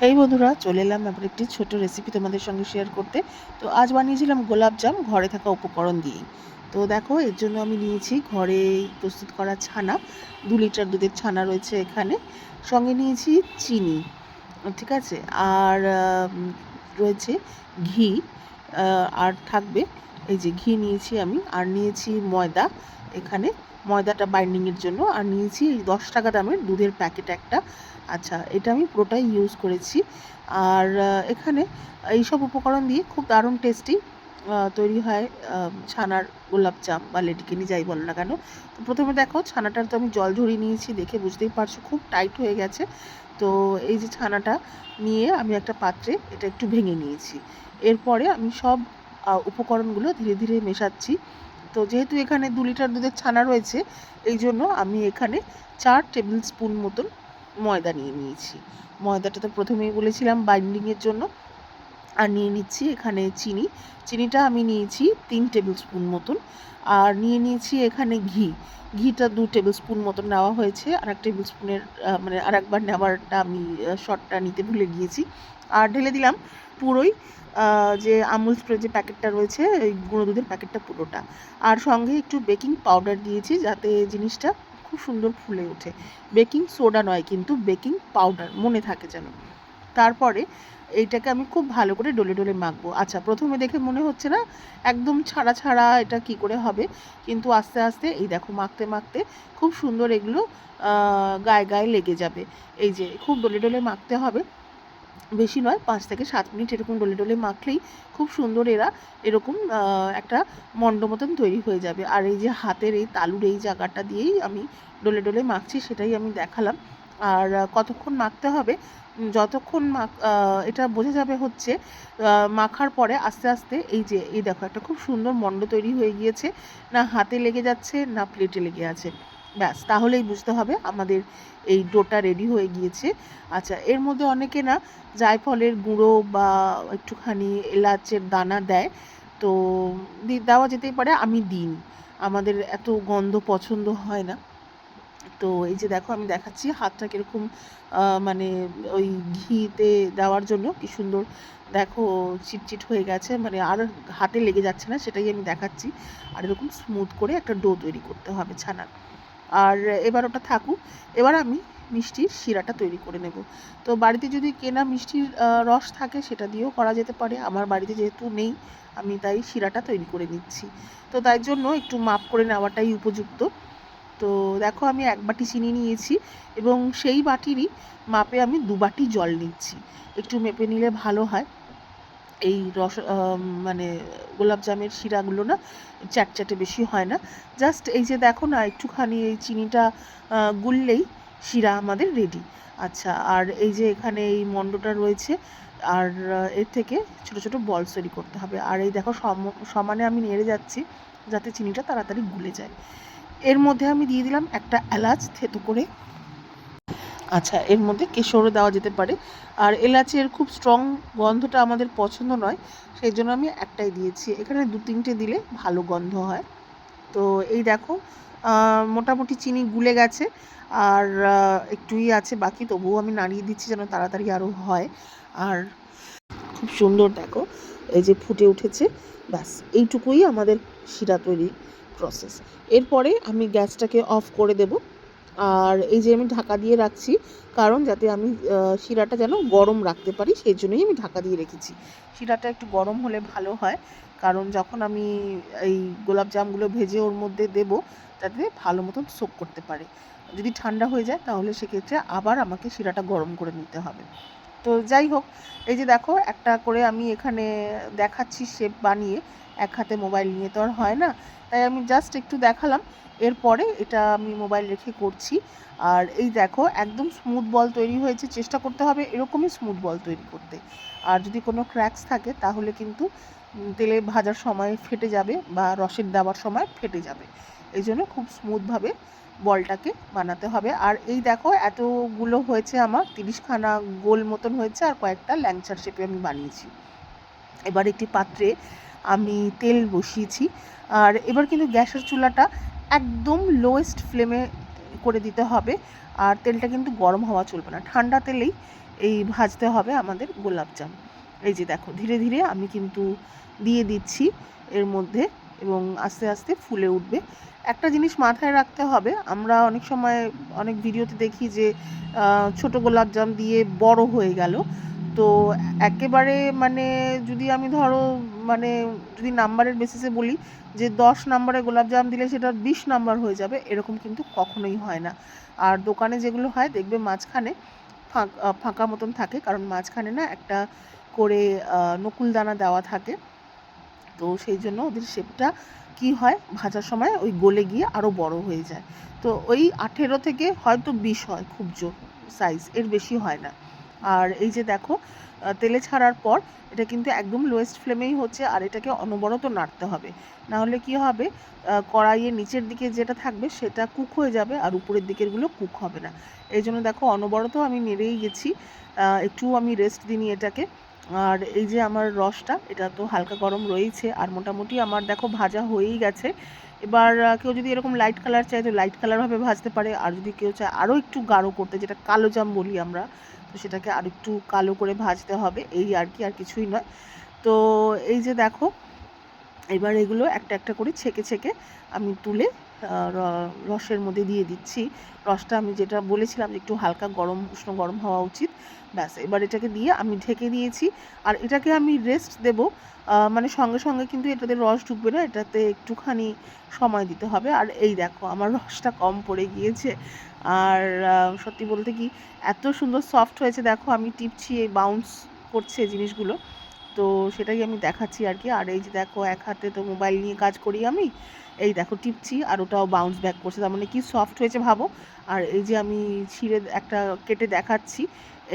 এই বন্ধুরা, চলে এলাম আবার একটি ছোট রেসিপি তোমাদের সঙ্গে শেয়ার করতে। তো আজ বানিয়েছিলাম গোলাপজাম ঘরে থাকা উপকরণ দিয়েই। তো দেখো, এর জন্য আমি নিয়েছি ঘরে প্রস্তুত করা ছানা। 2 লিটার দুধের ছানা রয়েছে এখানে। সঙ্গে নিয়েছি চিনি, ঠিক আছে। আর রয়েছে ঘি, আর থাকবে এই যে ঘি নিয়েছি আমি। আর নিয়েছি ময়দা এখানে, ময়দাটা বাইন্ডিংয়ের জন্য। আর নিয়েছি 10 টাকা দামের দুধের প্যাকেট একটা। আচ্ছা, এটা আমি পুরোটাই ইউজ করেছি। আর এখানে এইসব উপকরণ দিয়ে খুব দারুণ টেস্টি তৈরি হয় ছানার গোলাপজাম বা লেডিকেনি যাই বলো না কেন। তো প্রথমে দেখো, ছানাটার তো আমি জল ঝরিয়ে নিয়েছি, দেখে বুঝতেই পারছো খুব টাইট হয়ে গেছে। তো এই যে ছানাটা নিয়ে আমি একটা পাত্রে এটা একটু ভেঙে নিয়েছি। এরপরে আমি সব উপকরণগুলো ধীরে ধীরে মেশাচ্ছি। তো যেহেতু এখানে 2 লিটার দুধের ছানা রয়েছে, এই জন্য আমি এখানে 4 টেবিল স্পুন মতন ময়দা নিয়ে নিয়েছি। ময়দাটা তো প্রথমেই বলেছিলাম বাইন্ডিংয়ের জন্য। আর নিয়ে নিচ্ছি এখানে চিনি। চিনিটা আমি নিয়েছি 3 টেবিল স্পুন মতন। আর নিয়ে নিয়েছি এখানে ঘি। ঘিটা 2 টেবিল স্পুন মতন নেওয়া হয়েছে। আর 1 টেবিল স্পুনের মানে আর একবার নেওয়ারটা আমি শটটা নিতে ভুলে গিয়েছি। আর ঢেলে দিলাম পুরোই যে আমুল স্প্রে যে প্যাকেটটা রয়েছে, এই গুঁড়ো দুধের প্যাকেটটা পুরোটা। আর সঙ্গে একটু বেকিং পাউডার দিয়েছি যাতে জিনিসটা খুব সুন্দর ফুলে ওঠে। বেকিং সোডা নয় কিন্তু, বেকিং পাউডার, মনে থাকে যেন। তারপরে এইটাকে আমি খুব ভালো করে ডলে ডলে মাখবো। আচ্ছা, প্রথমে দেখে মনে হচ্ছে না একদম ছাড়া ছাড়া এটা কি করে হবে, কিন্তু আস্তে আস্তে এই দেখো মাখতে মাখতে খুব সুন্দর এগুলো গায়ে গায়ে লেগে যাবে। এই যে খুব ডলে ডলে মাখতে হবে, বেশি নয়, 5 থেকে 7 মিনিট এরকম ডলে ডলে মাখলেই খুব সুন্দর এরা এরকম একটা মণ্ড মতন তৈরি হয়ে যাবে। আর এই যে হাতের এই তালুর এই জায়গাটা দিয়েই আমি ডলে ডলে মাখছি, সেটাই আমি দেখালাম। আর কতক্ষণ মাখতে হবে, যতক্ষণ এটা বোঝা যাবে হচ্ছে মাখার পরে আস্তে আস্তে এই যে এই দেখো একটা খুব সুন্দর মণ্ড তৈরি হয়ে গিয়েছে। না হাতে লেগে যাচ্ছে, না প্লেটে লেগে আছে। ব্যাস, তাহলেই বুঝতে হবে আমাদের এই ডোটা রেডি হয়ে গিয়েছে। আচ্ছা, এর মধ্যে অনেকে না জায়ফলের গুঁড়ো বা একটুখানি এলাচের দানা দেয়। তো দেওয়া যেতেই পারে, আমি দিইনি। আমাদের এত গন্ধ পছন্দ হয় না। তো এই যে দেখো, আমি দেখাচ্ছি হাতটা কীরকম মানে ওই ঘিতে দেওয়ার জন্য কি সুন্দর দেখো চিটচিট হয়ে গেছে, মানে আর হাতে লেগে যাচ্ছে না, সেটাই আমি দেখাচ্ছি। আর এরকম স্মুথ করে একটা ডো তৈরি করতে হবে ছানার। আর এবার ওটা থাকুক। এবার আমি মিষ্টির শিরাটা তৈরি করে নেব। তো বাড়িতে যদি কেনা মিষ্টির রস থাকে সেটা দিয়েও করা যেতে পারে। আমার বাড়িতে যেহেতু নেই, আমি তাই শিরাটা তৈরি করে নিচ্ছি। তো তাই জন্য একটু মাপ করে নেওয়াটাই উপযুক্ত। তো দেখো, আমি 1 বাটি চিনি নিয়েছি এবং সেই বাটিরই মাপে আমি 2 বাটি জল নিচ্ছি। একটু মেপে নিলে ভালো হয়। এই মানে গোলাপজামের শিরাগুলো না চ্যাটচ্যাটে বেশি হয় না। জাস্ট এই যে দেখো না, একটুখানি এই চিনিটা গুললেই শিরা আমাদের রেডি। আচ্ছা, আর এই যে এখানে এই মণ্ডটা রয়েছে, আর এর থেকে ছোট ছোট বলস তৈরি করতে হবে। আর এই দেখো সমানে আমি নেড়ে যাচ্ছি যাতে চিনিটা তাড়াতাড়ি গুলে যায়। এর মধ্যে আমি দিয়ে দিলাম একটা এলাচ থেতো করে। আচ্ছা, এর মধ্যে কেশরও দেওয়া যেতে পারে। আর এলাচের খুব স্ট্রং গন্ধটা আমাদের পছন্দ নয়, সেই জন্য আমি একটাই দিয়েছি। এখানে 2-3টে দিলে ভালো গন্ধ হয়। তো এই দেখো, মোটামুটি চিনি গুলে গেছে। আর একটুই আছে বাকি, তবুও আমি নাড়িয়ে দিচ্ছি যেন তাড়াতাড়ি আরও হয়। আর খুব সুন্দর দেখো এই যে ফুটে উঠেছে। ব্যাস, এইটুকুই আমাদের শিরা তৈরির প্রসেস। এরপরে আমি গ্যাসটাকে অফ করে দেব। আর এই যে আমি ঢাকা দিয়ে রাখছি, কারণ যাতে আমি শিরাটা যেন গরম রাখতে পারি, সেই জন্যই আমি ঢাকা দিয়ে রেখেছি। শিরাটা একটু গরম হলে ভালো হয়, কারণ যখন আমি এই গোলাপজামগুলো ভেজে ওর মধ্যে দেব, যাতে ভালো মতন সোক করতে পারে। যদি ঠান্ডা হয়ে যায় তাহলে সেক্ষেত্রে আবার আমাকে শিরাটা গরম করে নিতে হবে। তো যাই হোক, এই যে দেখো একটা করে আমি এখানে দেখাচ্ছি শেপ বানিয়ে। এক হাতে মোবাইল নিয়ে তো আর হয় না, তাই আমি জাস্ট একটু দেখালাম। এরপরে এটা আমি মোবাইল রেখে করছি। আর এই দেখো একদম স্মুথ বল তৈরি হয়েছে। চেষ্টা করতে হবে এরকমই স্মুথ বল তৈরি করতে। আর যদি কোনো ক্র্যাকস থাকে তাহলে কিন্তু তেলে ভাজার সময় ফেটে যাবে বা রসের দেওয়ার সময় ফেটে যাবে। এই জন্য খুব স্মুথভাবে বলটাকে বানাতে হবে। আর এই দেখো এতগুলো হয়েছে আমার, 30খানা গোল মতন হয়েছে, আর কয়েকটা ল্যাংচার শেপে আমি বানিয়েছি। এবার একটি পাত্রে আমি তেল বসিয়েছি। আর এবার কিন্তু গ্যাসের চুলাটা একদম লোয়েস্ট ফ্লেমে করে দিতে হবে। আর তেলটা কিন্তু গরম হওয়া চলবে না, ঠান্ডা তেলেই এই ভাজতে হবে আমাদের গোলাপজাম। এই যে দেখো ধীরে ধীরে আমি কিন্তু দিয়ে দিচ্ছি এর মধ্যে, এবং আস্তে আস্তে ফুলে উঠবে। একটা জিনিস মাথায় রাখতে হবে, আমরা অনেক সময় অনেক ভিডিওতে দেখি যে ছোট গোলাপজাম দিয়ে বড় হয়ে গেল। তো একেবারে মানে যদি আমি ধরো মানে যদি নাম্বারের বেসিসে বলি যে 10 নাম্বারের গোলাপজাম দিলে সেটা 20 নাম্বার হয়ে যাবে, এরকম কিন্তু কখনোই হয় না। আর দোকানে যেগুলো হয় দেখবে মাঝখানে ফাঁকা মতন থাকে, কারণ মাঝখানে না একটা করে নকুলদানা দেওয়া থাকে। তো সেই জন্য ওদের শেপটা কি হয়, ভাজার সময় ওই গলে গিয়ে আরও বড় হয়ে যায়। তো ওই 18 থেকে হয়তো 20 হয় খুব জোর সাইজ, এর বেশি হয় না। আর এই যে দেখো তেলে ছাড়ার পর এটা কিন্তু একদম লোয়েস্ট ফ্লেমেই হচ্ছে, আর এটাকে অনবরত নাড়তে হবে, না হলে কি হবে কড়াইয়ের নিচের দিকে যেটা থাকবে সেটা কুক হয়ে যাবে আর উপরের দিকেরগুলো কুক হবে না। এই জন্য দেখো অনবরত আমি নেড়েই গেছি, একটু আমি রেস্ট দিইনি এটাকে। আর এই যে আমার রসটা, এটা তো হালকা গরম রয়েছে, আর মোটামুটি আমার দেখো ভাজা হয়েই গেছে। এবার কেউ যদি এরকম লাইট কালার চায় তো লাইট কালারভাবে ভাজতে পারে, আর যদি কেউ চায় আরও একটু গাঢ় করতে, যেটা কালো জাম বলি আমরা, তো সেটাকে আর একটু কালো করে ভাজতে হবে, এই আর কি, আর কিছুই নয়। তো এই যে দেখো এবার এগুলো একটা একটা করে ছেঁকে ছেঁকে আমি তুলে রসের মধ্যে দিয়ে দিচ্ছি। রসটা আমি যেটা বলেছিলাম যে একটু হালকা গরম, উষ্ণ গরম হওয়া উচিত। ব্যাস, এবার এটাকে দিয়ে আমি ঢেকে দিয়েছি, আর এটাকে আমি রেস্ট দেব। মানে সঙ্গে সঙ্গে কিন্তু এটাতে রস ঢুকবে না, এটাতে একটুখানি সময় দিতে হবে। আর এই দেখো আমার রসটা কম পড়ে গিয়েছে, আর সত্যি বলতে কি এত সুন্দর সফট হয়েছে, দেখো আমি টিপছি, এই বাউন্স করছে জিনিসগুলো, তো সেটাই আমি দেখাচ্ছি আর কি। আর এই যে দেখো এক হাতে তো মোবাইল নিয়ে কাজ করি আমি, এই দেখো টিপছি আর ওটাও বাউন্স ব্যাক করছে, তার মানে কি সফট হয়েছে ভাবো। আর এই যে আমি ছিঁড়ে একটা কেটে দেখাচ্ছি,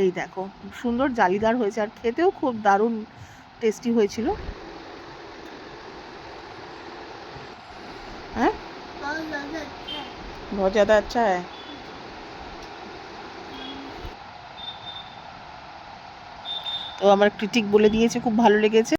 এই দেখো সুন্দর জালিদার হয়েছে, আর খেতেও খুব দারুণ টেস্টি হয়েছিল। হ্যাঁ, बहुत ज़्यादा अच्छा है। তো আমার ক্রিটিক বলে দিয়েছে খুব ভালো লেগেছে।